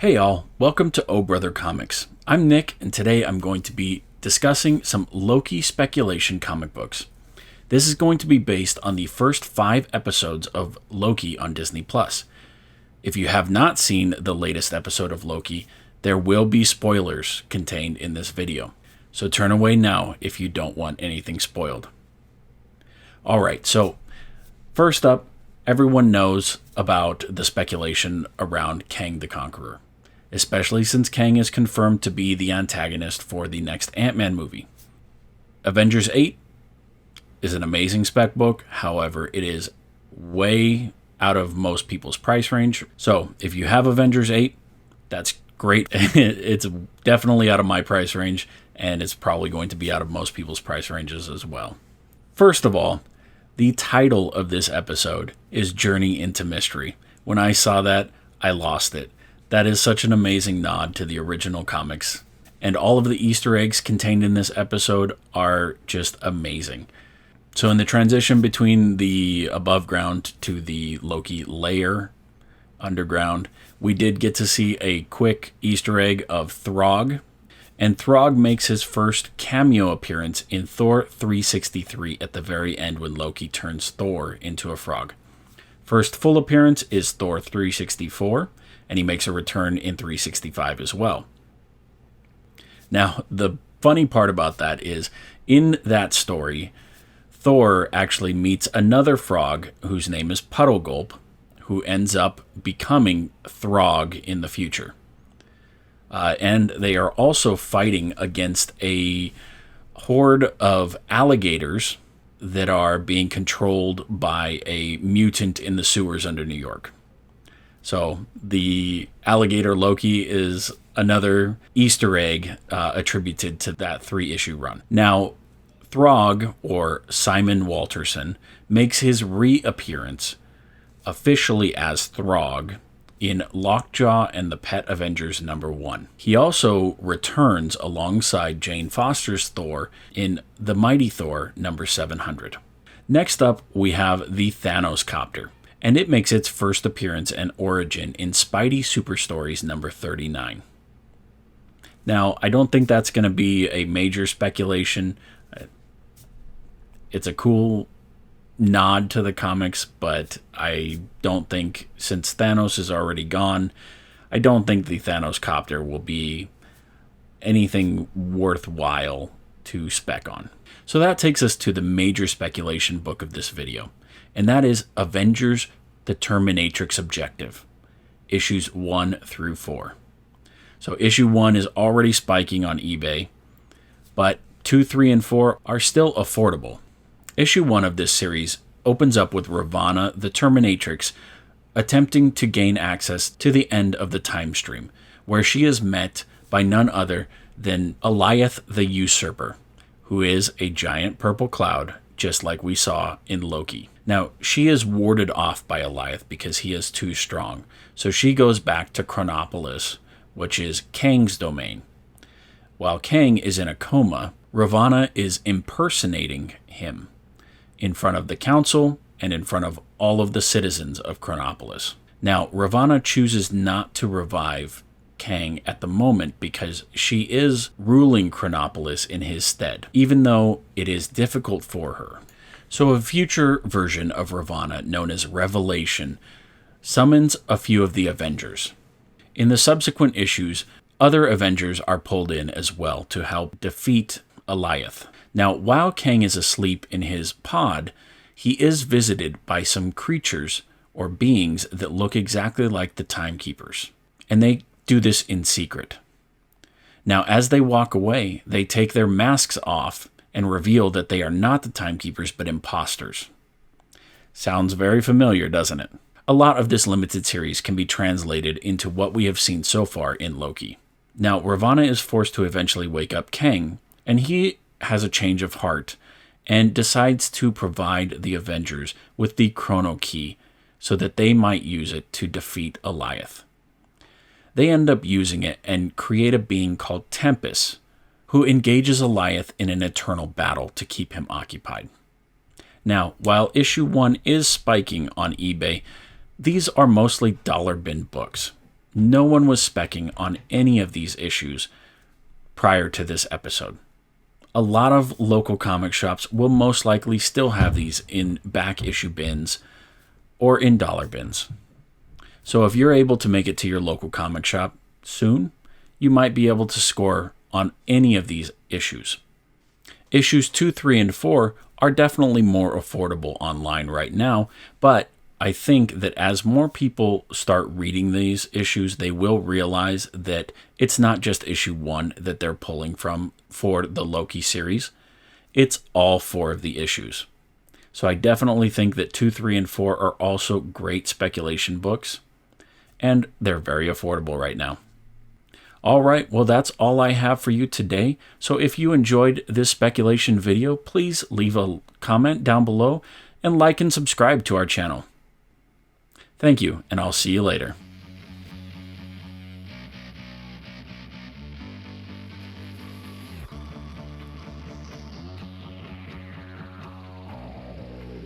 Hey all, welcome to Oh Brother Comics. I'm Nick, and today I'm going to be discussing some Loki speculation comic books. This is going to be based on the first 5 episodes of Loki on Disney+. If you have not seen the latest episode of Loki, there will be spoilers contained in this video. So turn away now if you don't want anything spoiled. Alright, so first up, everyone knows about the speculation around Kang the Conqueror, especially since Kang is confirmed to be the antagonist for the next Ant-Man movie. Avengers 8 is an amazing spec book, however, it is way out of most people's price range. So if you have Avengers 8, that's great. It's definitely out of my price range, and it's probably going to be out of most people's price ranges as well. First of all, the title of this episode is Journey into Mystery. When I saw that, I lost it. That is such an amazing nod to the original comics. And all of the Easter eggs contained in this episode are just amazing. So in the transition between the above ground to the Loki lair underground, we did get to see a quick Easter egg of Throg. And Throg makes his first cameo appearance in Thor 363 at the very end when Loki turns Thor into a frog. First full appearance is Thor 364. And he makes a return in 365 as well. Now, the funny part about that is, in that story, Thor actually meets another frog whose name is Puddle Gulp, who ends up becoming Throg in the future. And they are also fighting against a horde of alligators that are being controlled by a mutant in the sewers under New York. So the alligator Loki is another Easter egg attributed to that 3-issue run. Now, Throg, or Simon Walterson, makes his reappearance officially as Throg in Lockjaw and the Pet Avengers #1. He also returns alongside Jane Foster's Thor in The Mighty Thor #700. Next up, we have the Thanos Copter, and it makes its first appearance and origin in Spidey Super Stories #39. Now, I don't think that's going to be a major speculation. It's a cool nod to the comics, but I don't think, since Thanos is already gone, I don't think the Thanos Copter will be anything worthwhile to spec on. So that takes us to the major speculation book of this video, and that is Avengers: The Terminatrix Objective, issues 1 through 4. So issue 1 is already spiking on eBay, but 2, 3, and 4 are still affordable. Issue 1 of this series opens up with Ravonna the Terminatrix attempting to gain access to the end of the time stream, where she is met by none other than Alioth the Usurper, who is a giant purple cloud, just like we saw in Loki. Now, she is warded off by Alioth because he is too strong, so she goes back to Chronopolis, which is Kang's domain. While Kang is in a coma, Ravonna is impersonating him in front of the council and in front of all of the citizens of Chronopolis. Now, Ravonna chooses not to revive Kang at the moment because she is ruling Chronopolis in his stead, even though it is difficult for her. So a future version of Ravonna, known as Revelation, summons a few of the Avengers. In the subsequent issues, other Avengers are pulled in as well to help defeat Alioth. Now, while Kang is asleep in his pod, he is visited by some creatures or beings that look exactly like the Timekeepers, and they do this in secret. Now, as they walk away, they take their masks off and reveal that they are not the Timekeepers, but imposters. Sounds very familiar, doesn't it? A lot of this limited series can be translated into what we have seen so far in Loki. Now, Ravonna is forced to eventually wake up Kang, and he has a change of heart and decides to provide the Avengers with the Chrono Key so that they might use it to defeat Alioth. They end up using it and create a being called Tempest, who engages Alioth in an eternal battle to keep him occupied. Now, while issue 1 is spiking on eBay, these are mostly dollar bin books. No one was speccing on any of these issues prior to this episode. A lot of local comic shops will most likely still have these in back issue bins or in dollar bins. So if you're able to make it to your local comic shop soon, you might be able to score on any of these issues. Issues 2, 3, and 4 are definitely more affordable online right now, but I think that as more people start reading these issues, they will realize that it's not just issue 1 that they're pulling from for the Loki series. It's all 4 of the issues. So I definitely think that 2, 3, and 4 are also great speculation books, and they're very affordable right now. All right, well, that's all I have for you today. So if you enjoyed this speculation video, please leave a comment down below and like and subscribe to our channel. Thank you, and I'll see you later.